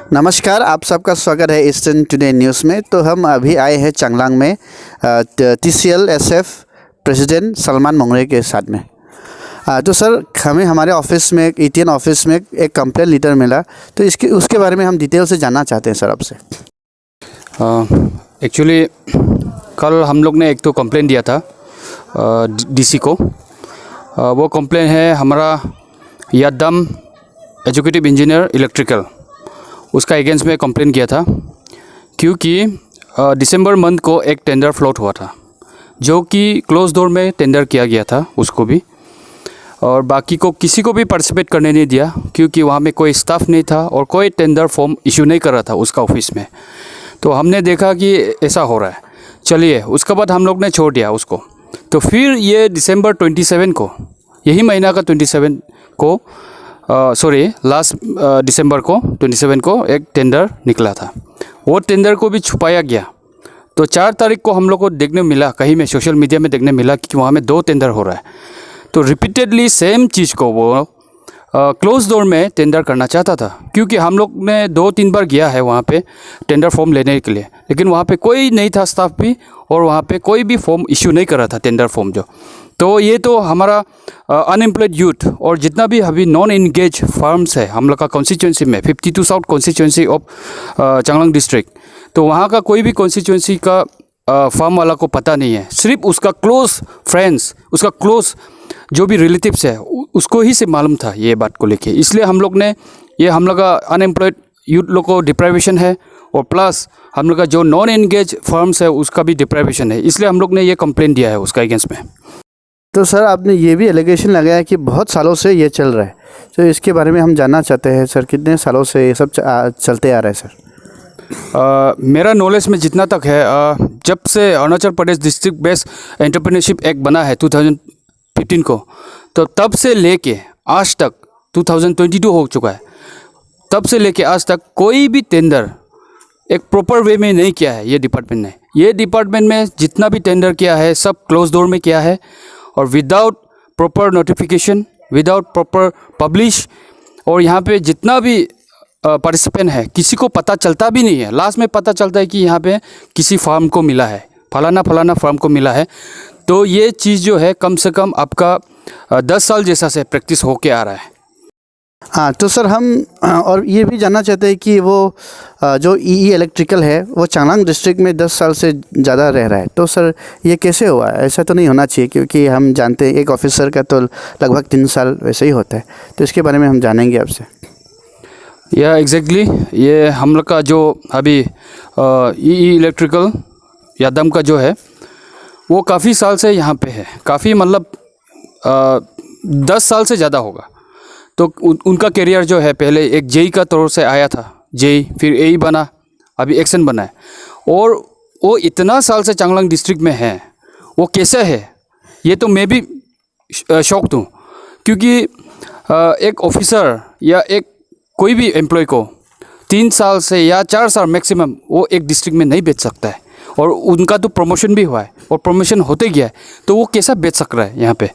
नमस्कार, आप सबका स्वागत है ईस्टर्न टुडे न्यूज़ में। तो हम अभी आए हैं चांगलांग में TCL SF प्रेसिडेंट सलमान मोंगरे के साथ में। तो सर, हमें हमारे ऑफिस में ETN ऑफिस में एक कंप्लेंट लेटर मिला, तो उसके बारे में हम डिटेल से जानना चाहते हैं सर आपसे। एक्चुअली कल हम लोग ने एक तो कंप्लेंट दिया था DC को। वो कंप्लेंट है हमारा यादम एजुकेटिव इंजीनियर इलेक्ट्रिकल, उसका अगेंस्ट में कंप्लेंट किया था क्योंकि दिसंबर मंथ को एक टेंडर फ्लोट हुआ था जो कि क्लोज डोर में टेंडर किया गया था उसको भी, और बाकी को किसी को भी पार्टिसिपेट करने नहीं दिया क्योंकि वहाँ में कोई स्टाफ नहीं था और कोई टेंडर फॉर्म इशू नहीं कर रहा था उसका ऑफिस में। तो हमने देखा कि ऐसा हो रहा है, चलिए उसके बाद हम लोग ने छोड़ दिया उसको। तो फिर ये दिसंबर 27 को, यही महीना का 27 को लास्ट दिसंबर को 27 को एक टेंडर निकला था। वो टेंडर को भी छुपाया गया। तो 4 तारीख को हम लोग को देखने मिला, कहीं में सोशल मीडिया में देखने मिला कि वहाँ में 2 टेंडर हो रहा है। तो रिपीटेडली सेम चीज़ को वो क्लोज डोर में टेंडर करना चाहता था क्योंकि हम लोग ने 2-3 बार गया है वहाँ पे टेंडर फॉर्म लेने के लिए, लेकिन वहाँ पे कोई नहीं था स्टाफ भी, और वहाँ पे कोई भी फॉर्म इशू नहीं कर रहा था टेंडर फॉर्म जो। तो ये तो हमारा अनएम्प्लॉयड यूथ और जितना भी अभी नॉन इंगेज फार्म्स है हम लोग का कॉन्स्टिट्यूंसी में, 52 south constituency of Changlang district, तो वहाँ का कोई भी कॉन्स्टिट्यूंसी का फार्म वाला को पता नहीं है। सिर्फ उसका क्लोज फ्रेंड्स, उसका क्लोज जो भी रिलेटिव्स है उसको ही से मालूम था ये बात को लेके। इसलिए हम लोग ने ये हम लोग का अनएम्प्लॉयड यूथ लोग को डिप्राइवेशन है, और प्लस हम लोग का जो नॉन एंगेज फर्म्स है उसका भी डिप्राइवेशन है, इसलिए हम लोग ने ये कंप्लेंट दिया है उसका अगेंस्ट में। तो सर, आपने ये भी एलिगेशन लगाया कि बहुत सालों से ये चल रहा है, तो इसके बारे में हम जानना चाहते हैं सर, कितने सालों से ये सब चलते आ रहा है सर? मेरा नॉलेज में जितना तक है, जब से Arunachal Pradesh district based entrepreneurship act बना है 2015 को, तो तब से लेके आज तक 2022 हो चुका है, तब से लेके आज तक कोई भी टेंडर एक प्रॉपर वे में नहीं किया है ये डिपार्टमेंट ने। ये डिपार्टमेंट में जितना भी टेंडर किया है सब क्लोज डोर में किया है, और without proper notification, without proper publish, और यहाँ पे जितना भी पार्टिसिपेंट है किसी को पता चलता भी नहीं है। लास्ट में पता चलता है कि यहाँ पे किसी फार्म को मिला है, फलाना फार्म को मिला है। तो ये चीज़ जो है कम से कम आपका 10 साल जैसा से प्रैक्टिस होके आ रहा है। हाँ, तो सर हम और ये भी जानना चाहते हैं कि वो जो EE इलेक्ट्रिकल है वो चांगलांग डिस्ट्रिक्ट में 10 साल से ज़्यादा रह रहा है, तो सर ये कैसे हुआ? ऐसा तो नहीं होना चाहिए क्योंकि हम जानते हैं एक ऑफिसर का तो लगभग 3 साल वैसे ही होता है, तो इसके बारे में हम जानेंगे आपसे। या एग्जैक्टली ये हम लोग का जो अभी EE इलेक्ट्रिकल यादम का जो है वो काफ़ी साल से यहाँ पे है, काफ़ी मतलब 10 साल से ज़्यादा होगा। तो उनका करियर जो है पहले एक JEE का तौर से आया था, JEE फिर AE बना, अभी एक्शन बना है, और वो इतना साल से चांगलांग डिस्ट्रिक्ट में है। वो कैसा है ये तो मैं भी शॉक्ड हूँ क्योंकि एक ऑफिसर या एक कोई भी एम्प्लॉय को 3 साल से या 4 साल मैक्सिमम वो एक डिस्ट्रिक्ट में नहीं बेच सकता है, और उनका तो प्रमोशन भी हुआ है और प्रमोशन होते गया है, तो वो कैसा बेच सक रहा है यहाँ पे?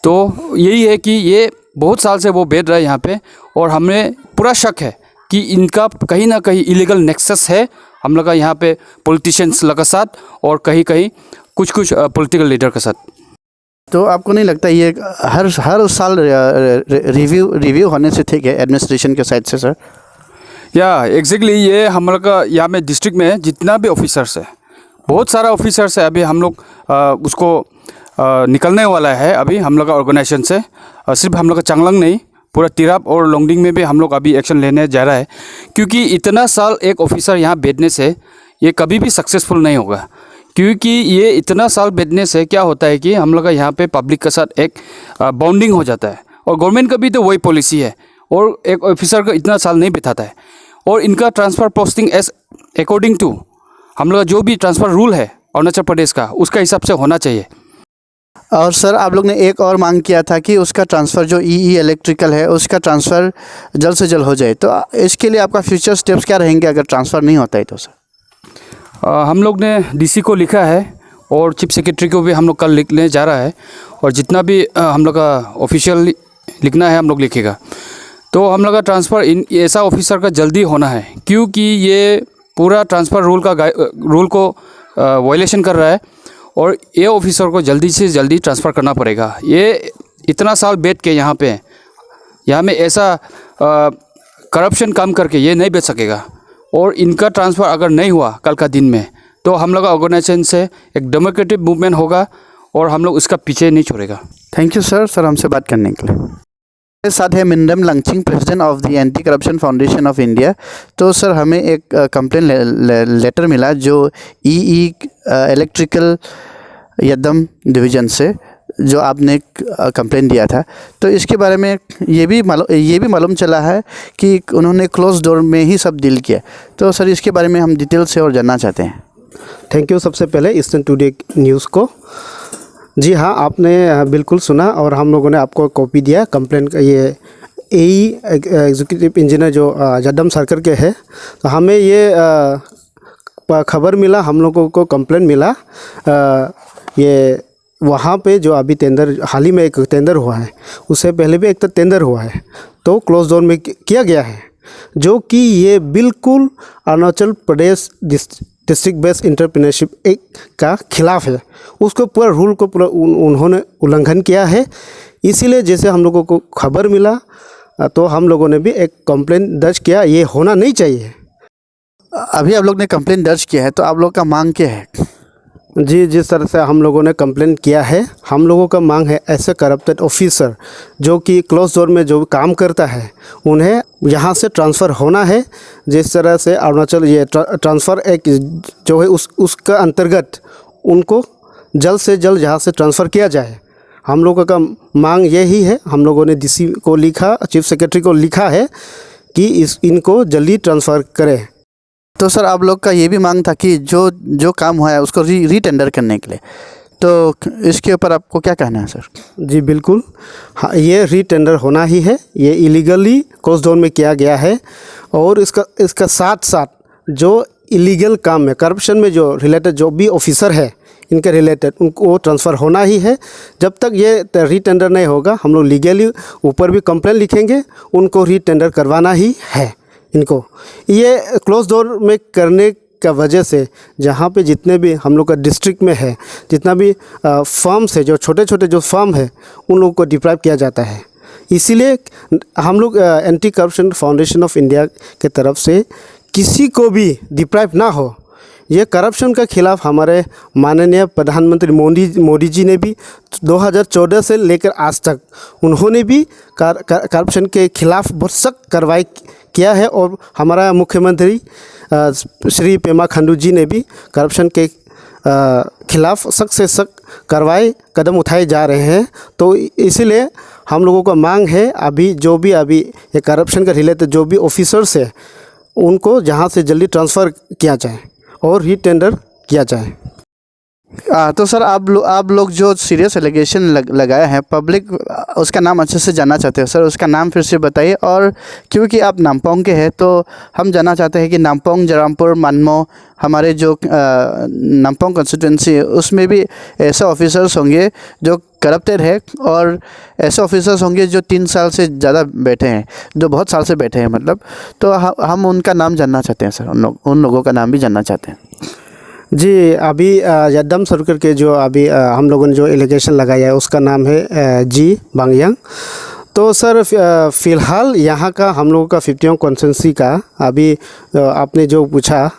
तो यही है कि ये बहुत साल से वो बेच रहा है यहाँ पे, और हमें पूरा शक है कि इनका कहीं ना कहीं इलीगल नेक्सस है हम लोग का यहाँ पे पॉलिटिशियंस लोग के साथ, और कहीं कहीं कुछ पॉलिटिकल लीडर के साथ। तो आपको नहीं लगता ये हर साल रिव्यू होने से ठीक है एडमिनिस्ट्रेशन के साइड से सर? या एग्जैक्टली ये हम लोग का यहाँ में डिस्ट्रिक्ट में जितना भी ऑफिसर्स है, बहुत सारा ऑफिसर्स है, अभी हम लोग उसको निकलने वाला है अभी हम लोग का ऑर्गेनाइजेशन से। सिर्फ हम लोग का चांगलांग नहीं, पूरा तिराप और लोंगडिंग में भी हम लोग अभी एक्शन लेने जा रहा है, क्योंकि इतना साल एक ऑफिसर यहाँ बैठने से ये कभी भी सक्सेसफुल नहीं होगा। क्योंकि ये इतना साल बैठने से क्या होता है कि हम लोग का यहाँ पे पब्लिक के साथ एक बॉन्डिंग हो जाता है, और गवर्नमेंट का भी तो वही पॉलिसी है, और एक ऑफिसर को इतना साल नहीं बिताता है, और इनका transfer posting as according to हम लोग का जो भी ट्रांसफ़र रूल है अरुणाचल प्रदेश का, उसका हिसाब से होना चाहिए। और सर, आप लोग ने एक और मांग किया था कि उसका ट्रांसफ़र जो EE इलेक्ट्रिकल है उसका ट्रांसफ़र जल्द से जल्द हो जाए, तो इसके लिए आपका फ्यूचर स्टेप्स क्या रहेंगे अगर ट्रांसफ़र नहीं होता है तो सर? हम लोग ने DC को लिखा है, और चीफ सेक्रेटरी को भी हम लोग कल लिखने जा रहा है, और जितना भी हम लोग का ऑफिशियल लिखना है हम लोग लिखेगा। तो हम लोग का ट्रांसफ़र इन ऐसा ऑफिसर का जल्दी होना है, क्योंकि ये पूरा ट्रांसफ़र रूल को वायलेशन कर रहा है और ये ऑफिसर को जल्दी से जल्दी ट्रांसफ़र करना पड़ेगा। ये इतना साल बैठ के यहाँ में ऐसा करप्शन काम करके ये नहीं बैठ सकेगा, और इनका ट्रांसफ़र अगर नहीं हुआ कल का दिन में तो हम लोग का ऑर्गेनाइजेशन से एक डेमोक्रेटिक मूवमेंट होगा और हम लोग इसका पीछे नहीं छोड़ेगा। थैंक यू सर हमसे बात करने के लिए। मेरे साथ है Mindam Langching, president of the anti corruption foundation of India. तो सर हमें एक कंप्लेन लेटर मिला जो ई इलेक्ट्रिकल यदम डिवीज़न से, जो आपने कंप्लेन दिया था। तो इसके बारे में ये भी मालूम चला है कि उन्होंने क्लोज डोर में ही सब डील किया। तो सर इसके बारे में हम डिटेल से और जानना चाहते हैं। थैंक यू सबसे पहले ईस्टर्न टुडे न्यूज़ को। जी हाँ, आपने बिल्कुल सुना और हम लोगों ने आपको कॉपी दिया कंप्लेन का। ये एग्जीक्यूटिव इंजीनियर जो जड्डम सर्कल के हैं, तो हमें ये खबर मिला, हम लोगों को कंप्लेन मिला। ये वहाँ पे जो अभी टेंडर हाल ही में एक टेंडर हुआ है, उससे पहले भी एक तो टेंडर हुआ है, तो क्लोज डोर में किया गया है, जो कि ये बिल्कुल Arunachal Pradesh district based entrepreneurship act का खिलाफ है। उसको पूरा रूल को पूरा उन्होंने उल्लंघन किया है। इसीलिए जैसे हम लोगों को खबर मिला तो हम लोगों ने भी एक कंप्लेन दर्ज किया। ये होना नहीं चाहिए। अभी आप लोग ने कंप्लेन दर्ज किया है, तो आप लोग का मांग क्या है? जी, जिस तरह से हम लोगों ने कंप्लेन किया है, हम लोगों का मांग है ऐसे करप्टेड ऑफिसर जो कि क्लोज डोर में जो काम करता है, उन्हें यहाँ से ट्रांसफ़र होना है। जिस तरह से अरुणाचल ये ट्रांसफ़र एक जो है उसका अंतर्गत उनको जल्द से जल्द यहाँ से ट्रांसफ़र किया जाए। हम लोगों का मांग यही है। हम लोगों ने डीसी को लिखा, चीफ सेक्रेटरी को लिखा है कि इनको जल्दी ट्रांसफ़र करें। तो सर आप लोग का ये भी मांग था कि जो काम हुआ है उसको रीटेंडर करने के लिए, तो इसके ऊपर आपको क्या कहना है सर? जी बिल्कुल, हाँ, ये रीटेंडर होना ही है। ये इलीगली क्लोज डोर में किया गया है और इसका साथ साथ जो इलीगल काम में करप्शन में जो रिलेटेड जो भी ऑफिसर है इनके रिलेटेड उनको ट्रांसफ़र होना ही है। जब तक ये रीटेंडर नहीं होगा, हम लोग लीगली ऊपर भी कंप्लेन लिखेंगे, उनको रीटेंडर करवाना ही है। इनको ये क्लोज डोर में करने का वजह से जहाँ पे जितने भी हम लोग का डिस्ट्रिक्ट में है, जितना भी फर्म्स है, जो छोटे छोटे जो फर्म है, उन लोगों को डिप्राइव किया जाता है। इसीलिए हम लोग anti corruption foundation of India के तरफ से किसी को भी डिप्राइव ना हो, ये करप्शन के खिलाफ हमारे माननीय प्रधानमंत्री मोदी जी ने भी 2014 से लेकर आज तक उन्होंने भी करप्शन के खिलाफ बहुत सख्त कार्रवाई किया है। और हमारा मुख्यमंत्री श्री पेमा खांडू जी ने भी करप्शन के खिलाफ सख्त से सख्त कार्रवाई कदम उठाए जा रहे हैं। तो इसीलिए हम लोगों का मांग है, अभी ये करप्शन के रिलेटेड जो भी ऑफिसर्स है, उनको जहां से जल्दी ट्रांसफ़र किया जाए और रीटेंडर किया जाए। तो सर आप लोग जो सीरियस एलिगेशन लगाया है, पब्लिक उसका नाम अच्छे से जानना चाहते हैं। सर उसका नाम फिर से बताइए। और क्योंकि आप नामपोंग के हैं, तो हम जानना चाहते हैं कि नामपोंग, जरामपुर, मानमो, हमारे जो नामपोंग कंस्टिट्यूंसी है, उसमें भी ऐसे ऑफिसर्स होंगे जो करप्टेड है, और ऐसे ऑफिसर्स होंगे जो 3 साल से ज़्यादा बैठे हैं, जो बहुत साल से बैठे हैं मतलब। तो हम उनका नाम जानना चाहते हैं सर, उन लोगों का नाम भी जानना चाहते हैं। जी, अभी यद्दम सर्कल के जो अभी हम लोगों ने जो एलिगेशन लगाया है, उसका नाम है जी बांगयांग। तो सर फ़िलहाल यहाँ का हम लोगों का 50 कॉन्स्टिट्यूंसी का अभी आपने जो पूछा,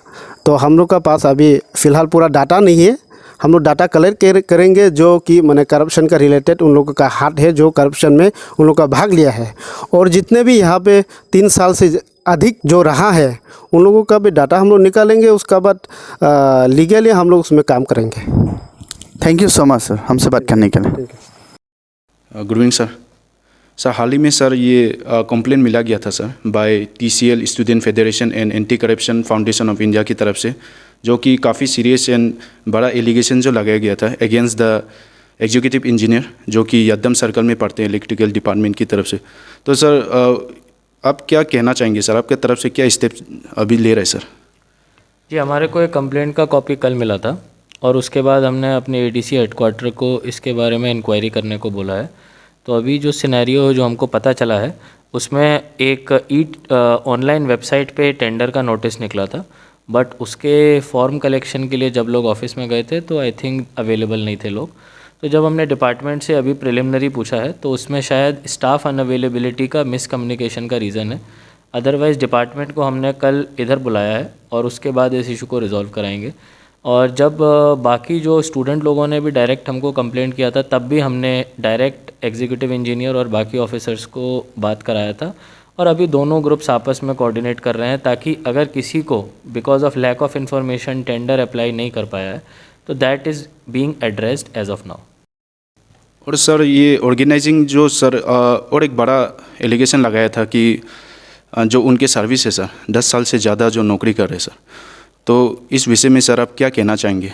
तो हम लोग का पास अभी फ़िलहाल पूरा डाटा नहीं है। हम लोग डाटा कलेक्ट करेंगे जो कि मैंने करप्शन का रिलेटेड उन लोगों का हाथ है, जो करप्शन में उन लोगों का भाग लिया है, और जितने भी यहाँ पे 3 साल से अधिक जो रहा है, उन लोगों का भी डाटा हम लोग निकालेंगे। उसका बाद लीगली हम लोग उसमें काम करेंगे। Thank you so much sir, हमसे बात करने के लिए। Good evening sir. हाल ही में सर ये कंप्लेन मिला गया था sir by TCL student federation and anti corruption foundation of India की तरफ से, जो कि काफ़ी सीरियस एंड बड़ा एलिगेशन जो लगाया गया था अगेंस्ट द एग्जीक्यूटिव इंजीनियर जो कि यद्दम सर्कल में पढ़ते हैं इलेक्ट्रिकल डिपार्टमेंट की तरफ से। तो सर आप क्या कहना चाहेंगे सर, आपके तरफ से क्या स्टेप अभी ले रहे हैं सर? जी, हमारे को एक कंप्लेंट का कॉपी कल मिला था और उसके बाद हमने अपने ADC हेडक्वार्टर को इसके बारे में इंक्वायरी करने को बोला है। तो अभी जो सिनेरियो जो हमको पता चला है उसमें एक ऑनलाइन वेबसाइट पे टेंडर का नोटिस निकला था, बट उसके फॉर्म कलेक्शन के लिए जब लोग ऑफिस में गए थे तो आई थिंक अवेलेबल नहीं थे लोग। तो जब हमने डिपार्टमेंट से अभी प्रिलिमिनरी पूछा है तो उसमें शायद स्टाफ अनअवेलेबिलिटी का मिसकम्युनिकेशन का रीज़न है। अदरवाइज़ डिपार्टमेंट को हमने कल इधर बुलाया है और उसके बाद इस इशू को रिजॉल्व कराएंगे। और जब बाकी जो स्टूडेंट लोगों ने भी डायरेक्ट हमको कंप्लेंट किया था तब भी हमने डायरेक्ट एग्जीक्यूटिव इंजीनियर और बाकी ऑफिसर्स को बात कराया था। और अभी दोनों ग्रुप्स आपस में कोऑर्डिनेट कर रहे हैं ताकि अगर किसी को because of lack of information tender apply नहीं कर पाया है तो that is being addressed as of now. और सर ये ऑर्गेनाइजिंग जो सर और एक बड़ा एलिगेशन लगाया था कि जो उनके सर्विस है सर 10 साल से ज़्यादा जो नौकरी कर रहे हैं सर, तो इस विषय में सर आप क्या कहना चाहेंगे?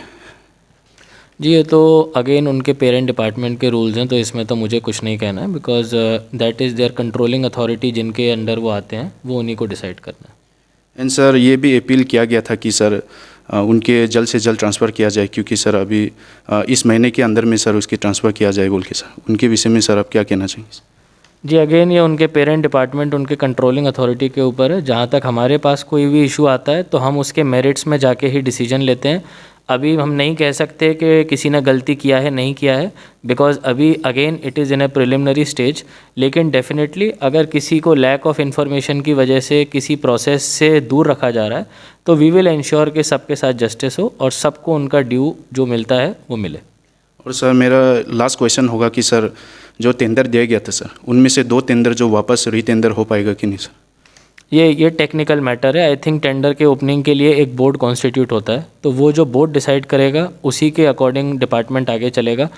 जी ये तो अगेन उनके पेरेंट डिपार्टमेंट के रूल्स हैं, तो इसमें तो मुझे कुछ नहीं कहना है because that is their controlling authority, जिनके अंडर वो आते हैं वो उन्हीं को डिसाइड करना है। एंड सर ये भी अपील किया गया था कि सर उनके जल्द से जल्द ट्रांसफ़र किया जाए, क्योंकि सर अभी इस महीने के अंदर में सर उसकी ट्रांसफ़र किया जाए बोल के सर, उनके विषय में सर आप क्या कहना चाहेंगे? जी अगेन ये उनके पेरेंट डिपार्टमेंट उनके कंट्रोलिंग अथॉरिटी के ऊपर है। जहाँ तक हमारे पास कोई भी इशू आता है तो हम उसके मेरिट्स में जाके ही डिसीजन लेते हैं। अभी हम नहीं कह सकते कि किसी ने गलती किया है नहीं किया है बिकॉज अभी again it is in A preliminary stage. लेकिन डेफिनेटली अगर किसी को लैक ऑफ इन्फॉर्मेशन की वजह से किसी प्रोसेस से दूर रखा जा रहा है तो वी विल इंश्योर कि सबके साथ जस्टिस हो और सबको उनका ड्यू जो मिलता है वो मिले। और सर मेरा लास्ट क्वेश्चन होगा कि सर जो टेंडर दिया गया था सर, उनमें से 2 टेंडर जो वापस रीटेंडर हो पाएगा कि नहीं सर? ये टेक्निकल मैटर है। आई थिंक टेंडर के ओपनिंग के लिए एक बोर्ड कॉन्स्टिट्यूट होता है, तो वो जो बोर्ड डिसाइड करेगा उसी के अकॉर्डिंग डिपार्टमेंट आगे चलेगा।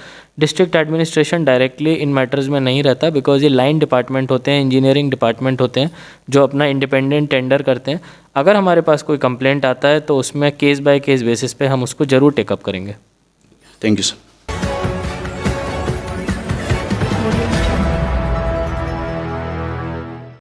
District administration directly in matters में नहीं रहता बिकॉज ये लाइन डिपार्टमेंट होते हैं, इंजीनियरिंग डिपार्टमेंट होते हैं जो अपना इंडिपेंडेंट टेंडर करते हैं। अगर हमारे पास कोई कंप्लेंट आता है तो उसमें केस बाय केस बेसिस पे हम उसको ज़रूर टेकअप करेंगे। Thank you sir.